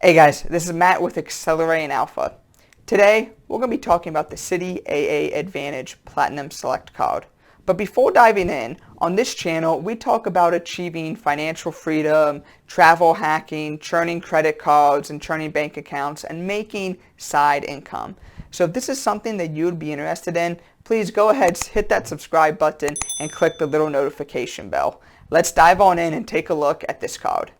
Hey guys, this is Matt with Accelerate and Alpha. Today, we're going to be talking about the Citi AAdvantage Platinum Select Card. But before diving in, on this channel, we talk about achieving financial freedom, travel hacking, churning credit cards and churning bank accounts, and making side income. So if this is something that you would be interested in, please go ahead, hit that subscribe button, and click the little notification bell. Let's dive on in and take a look at this card.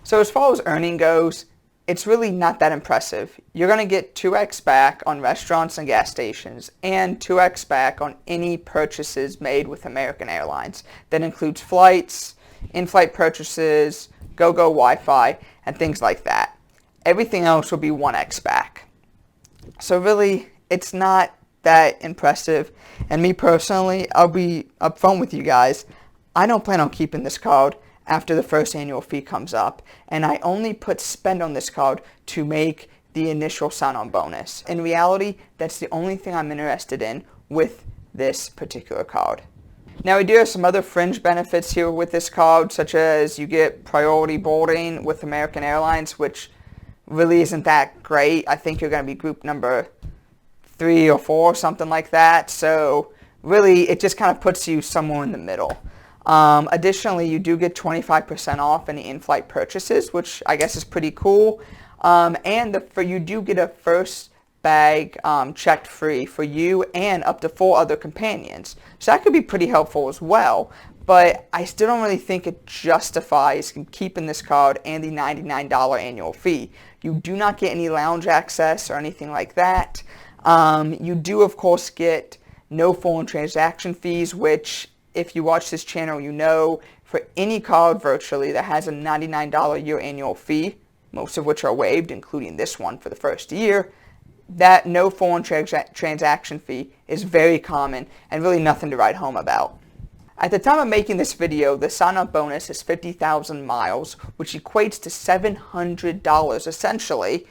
So as far as earning goes, it's really not that impressive. You're going to get 2x back on restaurants and gas stations and 2x back on any purchases made with American Airlines. That includes flights, in-flight purchases, go-go Wi-Fi, and things like that. Everything else will be 1x back. So really, it's not that impressive. And me personally, I'll be upfront with you guys. I don't plan on keeping this card after the first annual fee comes up, and I only put spend on this card to make the initial sign-on bonus. In reality, that's the only thing I'm interested in with this particular card. Now we do have some other fringe benefits here with this card, such as you get priority boarding with American Airlines, which really isn't that great. I think you're going to be group number 3 or 4, something like that. So really, it just kind of puts you somewhere in the middle. Additionally, you do get 25% off any in-flight purchases, which I guess is pretty cool. And you do get a first bag checked free for you and up to 4 other companions. So that could be pretty helpful as well. But I still don't really think it justifies keeping this card and the $99 annual fee. You do not get any lounge access or anything like that. You do, of course, get no foreign transaction fees, which, if you watch this channel, you know for any card virtually that has a $99 a year annual fee, most of which are waived, including this one for the first year, that no foreign transaction fee is very common and really nothing to write home about. At the time of making this video, the sign-up bonus is 50,000 miles, which equates to $700 essentially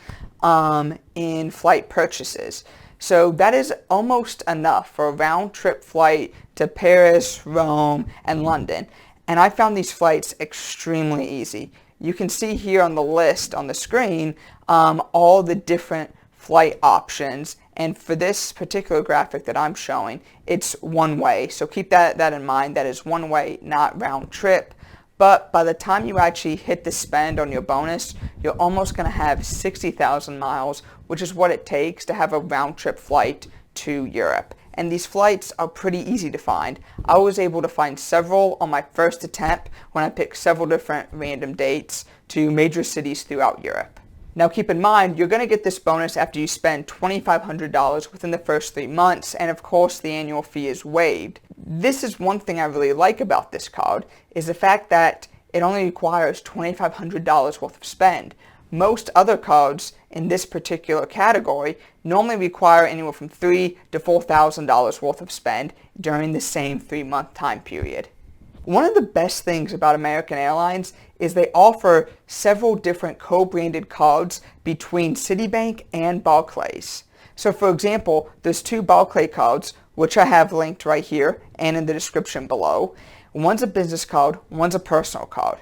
in flight purchases. So that is almost enough for a round-trip flight to Paris, Rome, and London. And I found these flights extremely easy. You can see here on the list on the screen all the different flight options. And for this particular graphic that I'm showing, it's one way. So keep that in mind. That is one way, not round trip. But by the time you actually hit the spend on your bonus, you're almost going to have 60,000 miles, which is what it takes to have a round-trip flight to Europe. And these flights are pretty easy to find. I was able to find several on my first attempt when I picked several different random dates to major cities throughout Europe. Now keep in mind, you're going to get this bonus after you spend $2,500 within the first 3 months, and of course the annual fee is waived. This is one thing I really like about this card, is the fact that it only requires $2,500 worth of spend. Most other cards in this particular category normally require anywhere from $3,000 to $4,000 worth of spend during the same 3-month time period. One of the best things about American Airlines is they offer several different co-branded cards between Citibank and Barclays. So for example, there's 2 Barclays cards, which I have linked right here and in the description below. One's a business card, one's a personal card.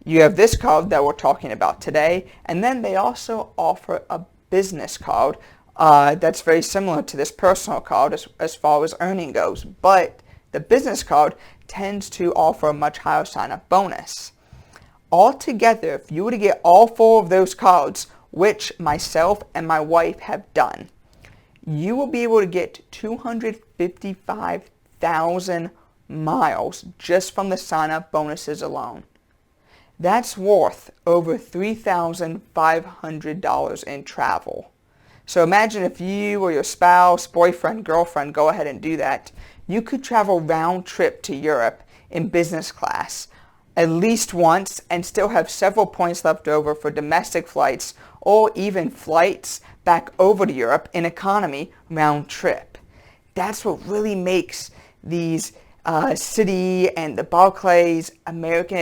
You have this card that we're talking about today, and then they also offer a business card that's very similar to this personal card as far as earning goes. But the business card tends to offer a much higher sign-up bonus. Altogether, if you were to get all 4 of those cards, which myself and my wife have done, you will be able to get 255,000 miles just from the sign-up bonuses alone. That's worth over $3,500 in travel. So imagine if you or your spouse, boyfriend, girlfriend go ahead and do that. You could travel round trip to Europe in business class at least once and still have several points left over for domestic flights or even flights back over to Europe in economy round trip. That's what really makes these Citi and the Barclays American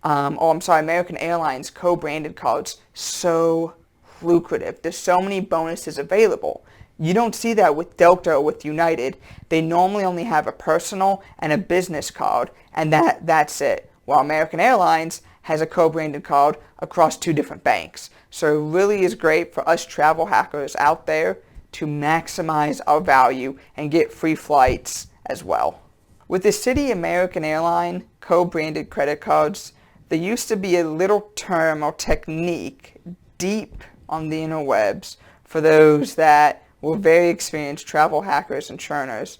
Airlines co-branded cards so lucrative. There's so many bonuses available. You don't see that with Delta or with United. They normally only have a personal and a business card, and that's it. While American Airlines has a co-branded card across 2 different banks. So it really is great for us travel hackers out there to maximize our value and get free flights as well. With the Citi American Airline co-branded credit cards, there used to be a little term or technique deep on the interwebs for those that were very experienced travel hackers and churners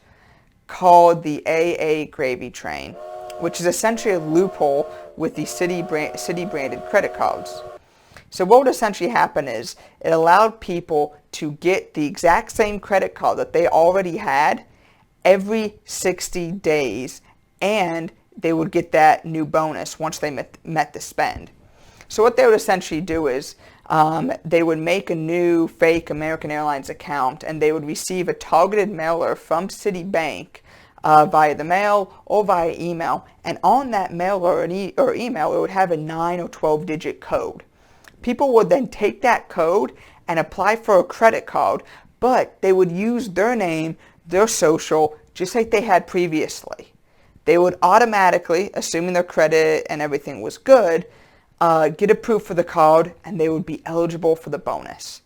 called the AA gravy train, which is essentially a loophole with the Citi branded credit cards. So what would essentially happen is it allowed people to get the exact same credit card that they already had every 60 days, and they would get that new bonus once they met the spend. So what they would essentially do is they would make a new fake American Airlines account, and they would receive a targeted mailer from Citibank via the mail or via email, and on that mail or email it would have a 9 or 12-digit code. People would then take that code and apply for a credit card, but they would use their name, their social, just like they had previously. They would automatically, assuming their credit and everything was good, get approved for the card, and they would be eligible for the bonus.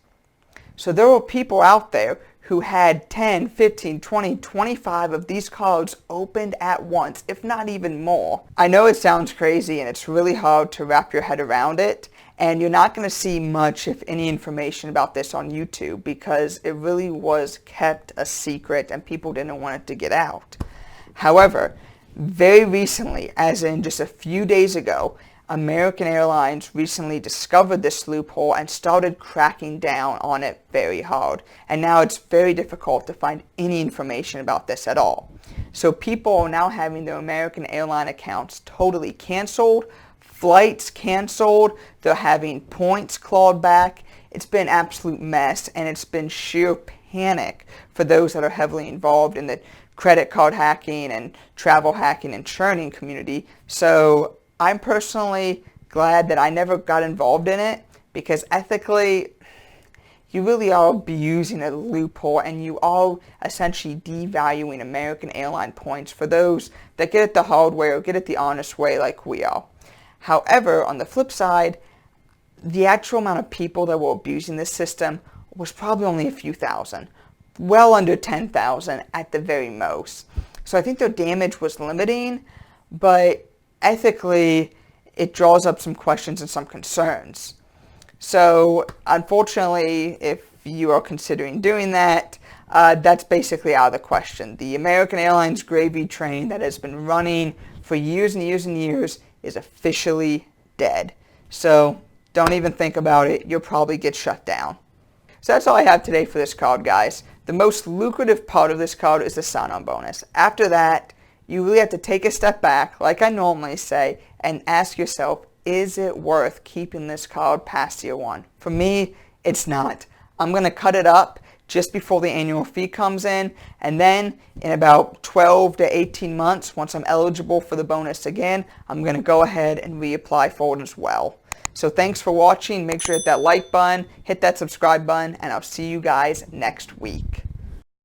So there were people out there who had 10, 15, 20, 25 of these cards opened at once, if not even more. I know it sounds crazy and it's really hard to wrap your head around it, and you're not going to see much, if any, information about this on YouTube because it really was kept a secret and people didn't want it to get out. However, very recently, as in just a few days ago, American Airlines recently discovered this loophole and started cracking down on it very hard. And now it's very difficult to find any information about this at all. So people are now having their American Airline accounts totally canceled, flights canceled, they're having points clawed back. It's been an absolute mess, and it's been sheer panic for those that are heavily involved in the credit card hacking and travel hacking and churning community. So I'm personally glad that I never got involved in it, because ethically, you really are abusing a loophole, and you are essentially devaluing American Airline points for those that get it the hard way or get it the honest way like we are. However, on the flip side, the actual amount of people that were abusing this system was probably only a few thousand, well under 10,000 at the very most. So I think their damage was limiting, but ethically, it draws up some questions and some concerns. So unfortunately, if you are considering doing that, that's basically out of the question. The American Airlines gravy train that has been running for years and years and years is officially dead. So don't even think about it. You'll probably get shut down. So that's all I have today for this card, guys. The most lucrative part of this card is the sign-on bonus. After that, you really have to take a step back, like I normally say, and ask yourself, is it worth keeping this card past year 1? For me, it's not. I'm going to cut it up just before the annual fee comes in, and then in about 12 to 18 months, once I'm eligible for the bonus again, I'm going to go ahead and reapply for it as well. So thanks for watching. Make sure to hit that like button, hit that subscribe button, and I'll see you guys next week.